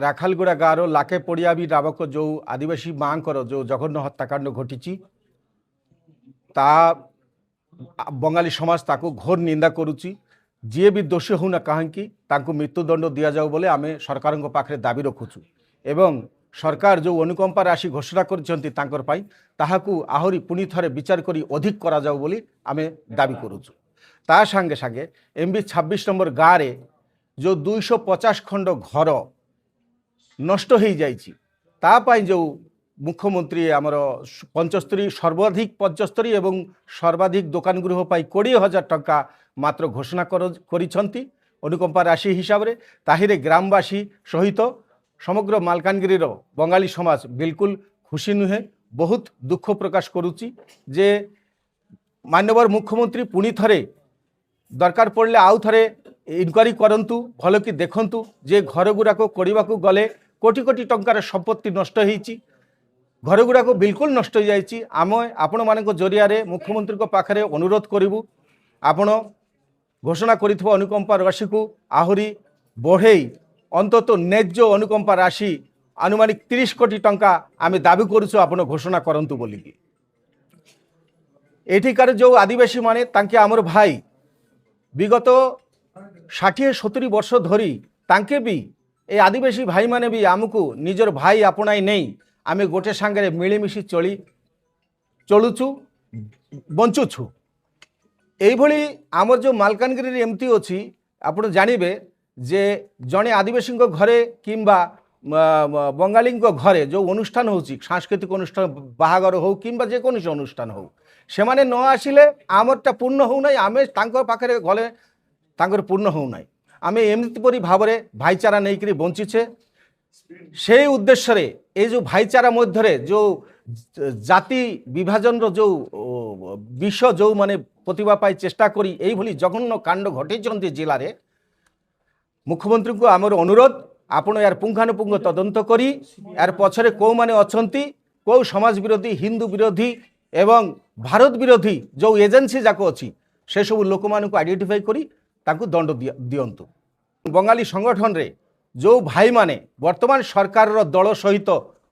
ରାଖାଲଗୁଡ଼ା ଗାଁର ଲାକେ ପଡ଼ିଆବି ନାମକ ଯେଉଁ ଆଦିବାସୀ ମାଙ୍କର ଯେଉଁ ଜଘନ୍ୟ ହତ୍ୟାକାଣ୍ଡ ଘଟିଛି ତା ବଙ୍ଗାଳୀ ସମାଜ ତାକୁ ଘୋର ନିନ୍ଦା କରୁଛି। ଯିଏ ବି ଦୋଷୀ ହେଉନା କାହିଁକି ତାଙ୍କୁ ମୃତ୍ୟୁଦଣ୍ଡ ଦିଆଯାଉ ବୋଲି ଆମେ ସରକାରଙ୍କ ପାଖରେ ଦାବି ରଖୁଛୁ ଏବଂ ସରକାର ଯେଉଁ ଅନୁକମ୍ପା ରାଶି ଘୋଷଣା କରିଛନ୍ତି ତାଙ୍କର ପାଇଁ ତାହାକୁ ଆହୁରି ପୁଣି ଥରେ ବିଚାର କରି ଅଧିକ କରାଯାଉ ବୋଲି ଆମେ ଦାବି କରୁଛୁ। ତା ସାଙ୍ଗେ ସାଙ୍ଗେ MB 26 নম্বর ଗାଁରେ ଯେଉଁ 250 ଖଣ୍ଡ ଘର ନଷ୍ଟ ହୋଇଯାଇଛି ତା ପାଇଁ ଯେଉଁ ମୁଖ୍ୟମନ୍ତ୍ରୀ ଆମର 75 ସର୍ବାଧିକ 75 ଏବଂ ସର୍ବାଧିକ ଦୋକାନ ଗୃହ ପାଇଁ 20,000 ଟଙ୍କା ମାତ୍ର ଘୋଷଣା କରିଛନ୍ତି ଅନୁକମ୍ପା ରାଶି ହିସାବରେ। ତାହିରେ ଗ୍ରାମବାସୀ ସହିତ ସମଗ୍ର ମାଲକାନଗିରିର ବଙ୍ଗାଳୀ ସମାଜ ବିଲକୁଲ ଖୁସି ନୁହେଁ, ବହୁତ ଦୁଃଖ ପ୍ରକାଶ କରୁଛି ଯେ ମାନ୍ୟବର ମୁଖ୍ୟମନ୍ତ୍ରୀ ପୁଣି ଥରେ ଦରକାର ପଡ଼ିଲେ ଆଉ ଥରେ ଇନକ୍ୱାରି କରନ୍ତୁ, ଭଲ କି ଦେଖନ୍ତୁ ଯେ ଘରଗୁଡ଼ାକ କରିବାକୁ ଗଲେ କୋଟି କୋଟି ଟଙ୍କାର ସମ୍ପତ୍ତି ନଷ୍ଟ ହେଇଛି, ଘରଗୁଡ଼ାକ ବିଲକୁଲ ନଷ୍ଟ ହୋଇଯାଇଛି। ଆମେ ଆପଣମାନଙ୍କ ଜରିଆରେ ମୁଖ୍ୟମନ୍ତ୍ରୀଙ୍କ ପାଖରେ ଅନୁରୋଧ କରିବୁ ଆପଣ ଘୋଷଣା କରିଥିବା ଅନୁକମ୍ପା ରାଶିକୁ ଆହୁରି ବଢ଼େଇ ଅନ୍ତତଃ ନ୍ୟାଯ୍ୟ ଅନୁକମ୍ପା ରାଶି ଆନୁମାନିକ 30 କୋଟି ଟଙ୍କା ଆମେ ଦାବି କରୁଛୁ ଆପଣ ଘୋଷଣା କରନ୍ତୁ ବୋଲିକି। ଏଠିକାର ଯେଉଁ ଆଦିବାସୀ ମାନେ ତାଙ୍କେ ଆମର ଭାଇ ବିଗତ 60-70 ବର୍ଷ ଧରି ତାଙ୍କେ ବି ଏ ଆଦିବାସୀ ଭାଇମାନେ ବି ଆମକୁ ନିଜର ଭାଇ ଆପଣାଇ ନେଇ ଆମେ ଗୋଟେ ସାଙ୍ଗରେ ମିଳିମିଶି ଚଳୁଛୁ ବଞ୍ଚୁଛୁ। এইভাবে আমার যে মালকানগিরি এমতি অছি আপনি জানিবে যে জনে আদিবাসী ঘরে কিংবা বঙ্গালী ঘরে যে অনুষ্ঠান হচ্ছে সাংস্কৃতিক অনুষ্ঠান বাহাঘর হোক কিংবা যে কোনো অনুষ্ঠান হোক সেমানে ন আসলে আমারটা পূর্ণ হও নাই, আমি তাঙ্কর পাখে গলে তাঙ্কর পূর্ণ হও নাই। আমি এমতিপরি ভাবে ভাইচারা নেইকি বঞ্চিছে সেই উদ্দেশ্যে এই যে ভাইচারা মধ্যে যে জাতি বিভাজনর যে বিষ যে মানে প্রতিভা পাই চেষ্টা করি এইভাবে জঘন্য কাণ্ড ঘটাইছেন জেলার মুখ্যমন্ত্রী আমার অনুরোধ আপন এর পুঙ্খানুপুঙ্খ তদন্ত করি এর পছরে কেউ মানে অছন্তি কেউ সমাজ বিরোধী হিন্দু বিরোধী এবং ভারত বিরোধী যে এজেন্সি যাক অছি সেসব লোক মানুষ আইডেন্টিফাই করি তাকে দণ্ড দিয়ন্তু। বঙ্গালী সংগঠনরে যে ভাই মানে বর্তমান সরকারর দল সহিত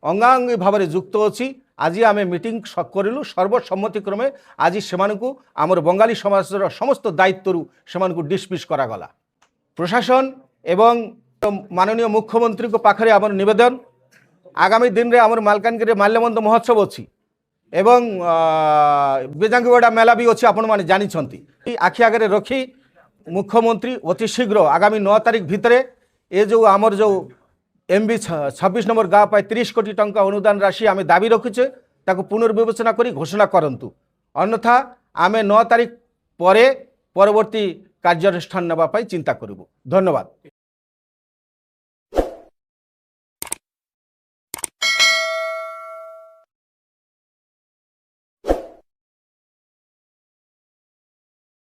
অঙ্গাঙ্গি ভাবে যুক্ত অছি আজি আমি মিটিং করিলু সর্বসম্মতিক্রমে আজি সেমানকু আমার বঙ্গালী সমাজের সমস্ত দায়িত্বরু সেমানকু ডিসমিস করা গলা। প্রশাসন এবং মাননীয় মুখ্যমন্ত্রী পাখে আমার নিবেদন আগামী দিনে আমার মালকানগিরি মাল্যবন্ত মহোৎসব অছি এবং বেজাঙ্গিওয়াড়া মেলা বি অছি আপন মানে জানিছন্তি। আখি আগে রখি মুখ্যমন্ত্রী অতি শীঘ্র আগামী 9 তারিখ ভিতরে এ যে আমার যে MB 26 নম্বর গাঁ পাই 30 কোটি টঙ্কা অনুদান রাশি আমি দাবি রখিছে তাকে পুনর্বিবেচনা করি ঘোষণা করন্তু, অন্যথা আমি 9 তারিখ পরে পরবর্তী কার্যানুষ্ঠান নেওয়া চিন্তা করব। ধন্যবাদ।